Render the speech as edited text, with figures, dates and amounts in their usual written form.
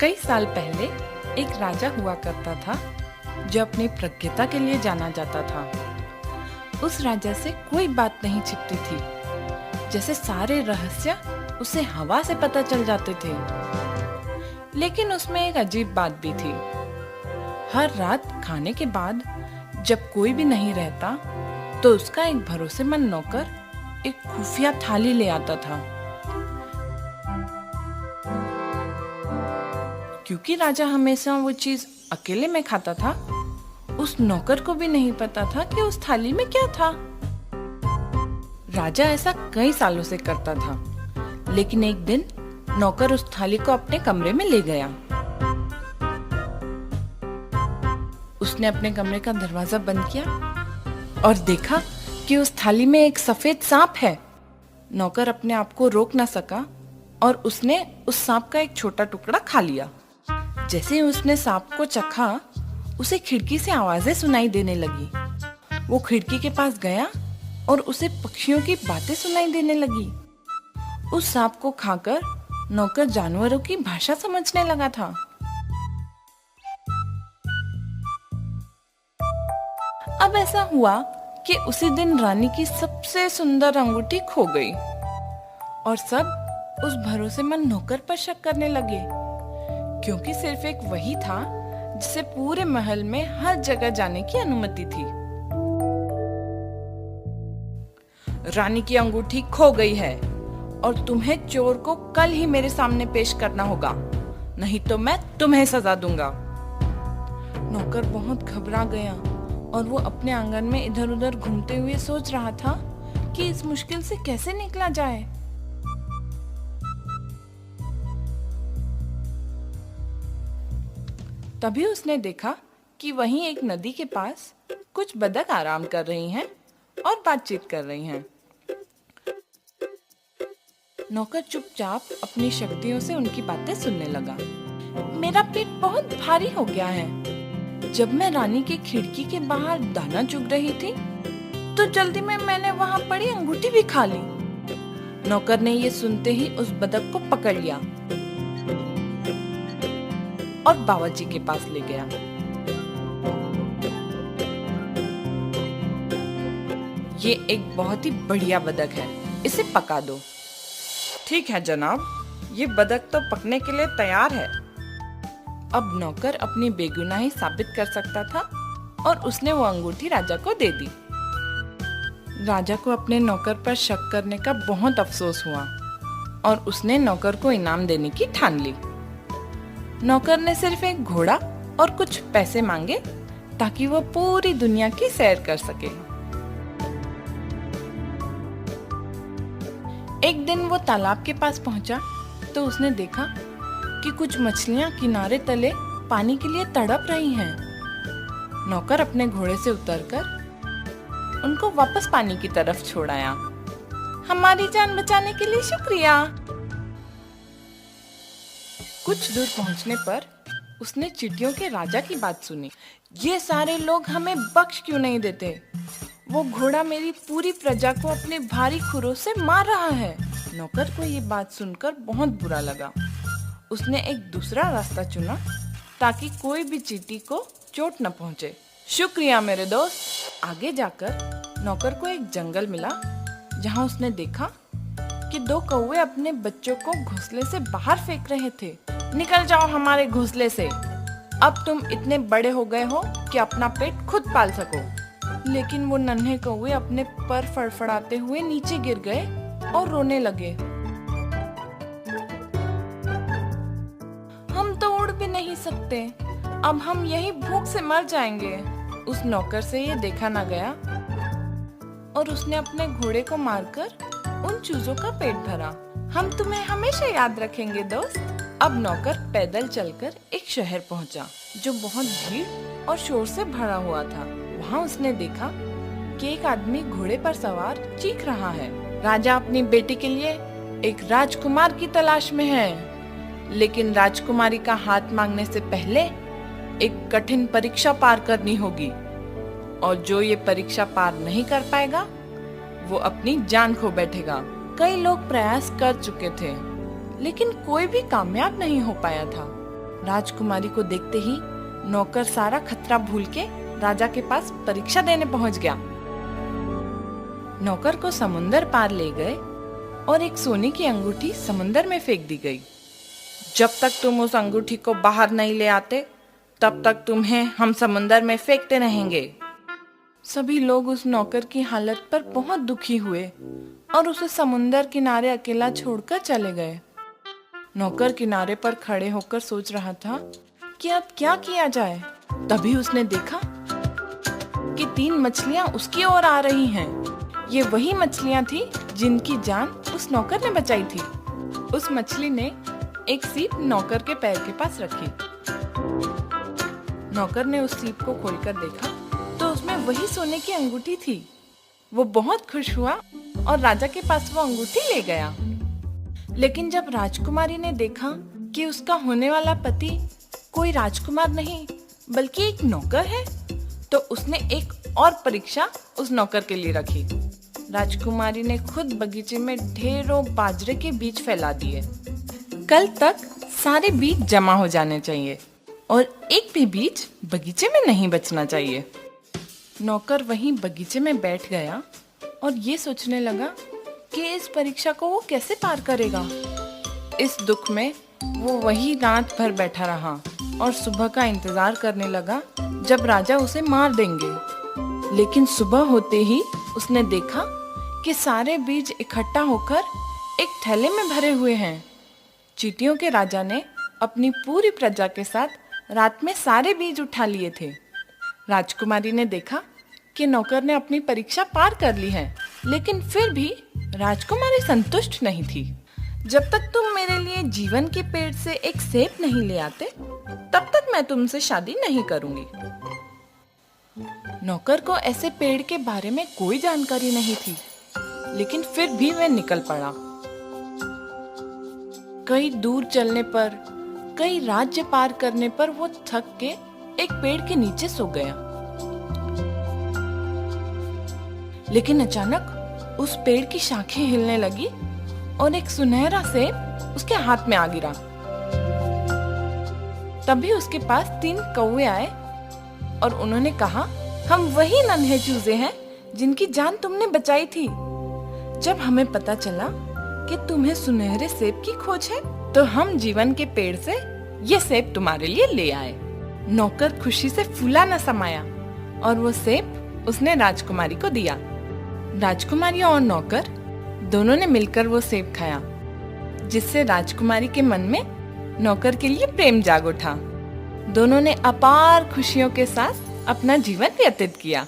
कई साल पहले एक राजा हुआ करता था जो अपनी प्रज्ञता के लिए जाना जाता था। उस राजा से कोई बात नहीं छिपती थी, जैसे सारे रहस्य उसे हवा से पता चल जाते थे। लेकिन उसमें एक अजीब बात भी थी। हर रात खाने के बाद जब कोई भी नहीं रहता तो उसका एक भरोसेमंद नौकर एक खुफिया थाली ले आता था। क्योंकि राजा हमेशा वो चीज अकेले में खाता था, उस नौकर को भी नहीं पता था कि उस थाली में क्या था। राजा ऐसा कई सालों से करता था, लेकिन एक दिन नौकर उस थाली को अपने कमरे में ले गया। उसने अपने कमरे का दरवाजा बंद किया और देखा कि उस थाली में एक सफेद सांप है। नौकर अपने आप को रोक न सका और उसने उस सांप का एक छोटा टुकड़ा खा लिया। जैसे ही उसने सांप को चखा, उसे खिड़की से आवाजें सुनाई देने लगी। वो खिड़की के पास गया और उसे पक्षियों की बातें सुनाई देने लगी। उस सांप को खाकर नौकर जानवरों की भाषा समझने लगा था। अब ऐसा हुआ कि उसी दिन रानी की सबसे सुंदर अंगूठी खो गई और सब उस भरोसेमंद नौकर पर शक करने लगे, क्योंकि सिर्फ एक वही था जिसे पूरे महल में हर जगह जाने की अनुमति थी। रानी की अंगूठी खो गई है और तुम्हें चोर को कल ही मेरे सामने पेश करना होगा, नहीं तो मैं तुम्हें सजा दूंगा। नौकर बहुत घबरा गया और वो अपने आंगन में इधर उधर घूमते हुए सोच रहा था कि इस मुश्किल से कैसे निकला जाए। तभी उसने देखा कि वहीं एक नदी के पास कुछ बतख आराम कर रही हैं और बातचीत कर रही हैं। नौकर चुपचाप अपनी शक्तियों से उनकी बातें सुनने लगा। मेरा पेट बहुत भारी हो गया है। जब मैं रानी की खिड़की के बाहर दाना चुग रही थी तो जल्दी में मैंने वहां पड़ी अंगूठी भी खा ली। नौकर ने ये सुनते ही उस बतख को पकड़ लिया और बावर्ची के पास ले गया। ये एक बहुत ही बढ़िया बतख है, इसे पका दो। ठीक है जनाब, ये बतख तो पकने के लिए तैयार है। अब नौकर अपनी बेगुनाही साबित कर सकता था और उसने वो अंगूठी राजा को दे दी। राजा को अपने नौकर पर शक करने का बहुत अफसोस हुआ और उसने नौकर को इनाम देने की ठान ली। नौकर ने सिर्फ एक घोड़ा और कुछ पैसे मांगे ताकि वो पूरी दुनिया की सैर कर सके। एक दिन वो तालाब के पास पहुंचा तो उसने देखा कि कुछ मछलियां किनारे तले पानी के लिए तड़प रही हैं। नौकर अपने घोड़े से उतरकर उनको वापस पानी की तरफ छोड़ आया। हमारी जान बचाने के लिए शुक्रिया। कुछ दूर पहुंचने पर उसने चींटियों के राजा की बात सुनी। ये सारे लोग हमें बख्श क्यों नहीं देते? वो घोड़ा मेरी पूरी प्रजा को अपने भारी खुरों से मार रहा है। नौकर को ये बात सुनकर बहुत बुरा लगा। उसने एक दूसरा रास्ता चुना ताकि कोई भी चींटी को चोट न पहुंचे। शुक्रिया मेरे दोस्त। आगे जाकर नौकर को एक जंगल मिला जहां उसने देखा कि दो कौवे अपने बच्चों को घोंसले से बाहर फेंक रहे थे। निकल जाओ हमारे घोंसले से, अब तुम इतने बड़े हो गए हो कि अपना पेट खुद पाल सको। लेकिन वो नन्हे कौवे अपने पर फड़फड़ाते हुए नीचे गिर गए और रोने लगे। हम तो उड़ भी नहीं सकते, अब हम यही भूख से मर जाएंगे। उस नौकर से ये देखा ना गया और उसने अपने घोड़े को मारकर उन चूजों का पेट भरा। हम तुम्हें हमेशा याद रखेंगे दोस्त। अब नौकर पैदल चलकर एक शहर पहुंचा जो बहुत भीड़ और शोर से भरा हुआ था। वहां उसने देखा कि एक आदमी घोड़े पर सवार चीख रहा है। राजा अपनी बेटी के लिए एक राजकुमार की तलाश में है, लेकिन राजकुमारी का हाथ मांगने से पहले एक कठिन परीक्षा पार करनी होगी और जो ये परीक्षा पार नहीं कर पाएगा वो अपनी जान खो बैठेगा। कई लोग प्रयास कर चुके थे लेकिन कोई भी कामयाब नहीं हो पाया था। राजकुमारी को देखते ही नौकर सारा खतरा भूल के राजा के पास परीक्षा देने पहुंच गया। नौकर को समुंदर पार ले गए और एक सोने की अंगूठी समुंदर में फेंक दी गई। जब तक तुम उस अंगूठी को बाहर नहीं ले आते, तब तक तुम्हें हम समुंदर में फेंकते रहेंगे। सभी लोग उस नौकर की हालत पर बहुत दुखी हुए और उसे समुंदर किनारे अकेला छोड़कर चले गए। नौकर किनारे पर खड़े होकर सोच रहा था कि अब क्या किया जाए। तभी उसने देखा कि 3 मछलियां उसकी ओर आ रही हैं। ये वही मछलियां थी जिनकी जान उस नौकर ने बचाई थी। उस मछली ने एक सीप नौकर के पैर के पास रखी। नौकर ने उस सीप को खोलकर देखा तो उसमें वही सोने की अंगूठी थी। वो बहुत खुश हुआ और राजा के पास वो अंगूठी ले गया। लेकिन जब राजकुमारी ने देखा कि उसका होने वाला पति कोई राजकुमार नहीं बल्कि एक नौकर है, तो उसने एक और परीक्षा उस नौकर के लिए रखी। राजकुमारी ने खुद बगीचे में ढेरों बाजरे के बीज फैला दिए। कल तक सारे बीज जमा हो जाने चाहिए और एक भी बीज बगीचे में नहीं बचना चाहिए। नौकर वहीं बगीचे में बैठ गया और ये सोचने लगा कि इस परीक्षा को वो कैसे पार करेगा। इस दुख में वो वही रात भर बैठा रहा और सुबह का इंतजार करने लगा जब राजा उसे मार देंगे। लेकिन सुबह होते ही उसने देखा कि सारे बीज इकट्ठा होकर एक थैले में भरे हुए हैं। चींटियों के राजा ने अपनी पूरी प्रजा के साथ रात में सारे बीज उठा लिए थे। राजकुमारी ने देखा कि नौकर ने अपनी परीक्षा पार कर ली है, लेकिन फिर भी राजकुमारी संतुष्ट नहीं थी। जब तक तुम मेरे लिए जीवन के पेड़ से एक सेब नहीं ले आते, तब तक मैं तुमसे शादी नहीं करूंगी। नौकर को ऐसे पेड़ के बारे में कोई जानकारी नहीं थी, लेकिन फिर भी वह निकल पड़ा। कई दूर चलने पर, कई राज्य पार करने पर वो थक के एक पेड़ के नीचे सो गया। लेकिन अचानक उस पेड़ की शाखें हिलने लगी और एक सुनहरा सेब उसके हाथ में आ गिरा। तभी उसके पास 3 कौवे आए और उन्होंने कहा, हम वही नन्हे चूजे हैं जिनकी जान तुमने बचाई थी। जब हमें पता चला कि तुम्हें सुनहरे सेब की खोज है, तो हम जीवन के पेड़ से ये सेब तुम्हारे लिए ले आए। नौकर खुशी से फूला न समाया और वो सेब उसने राजकुमारी को दिया। राजकुमारी और नौकर दोनों ने मिलकर वो सेब खाया, जिससे राजकुमारी के मन में नौकर के लिए प्रेम जाग उठा। दोनों ने अपार खुशियों के साथ अपना जीवन व्यतीत किया।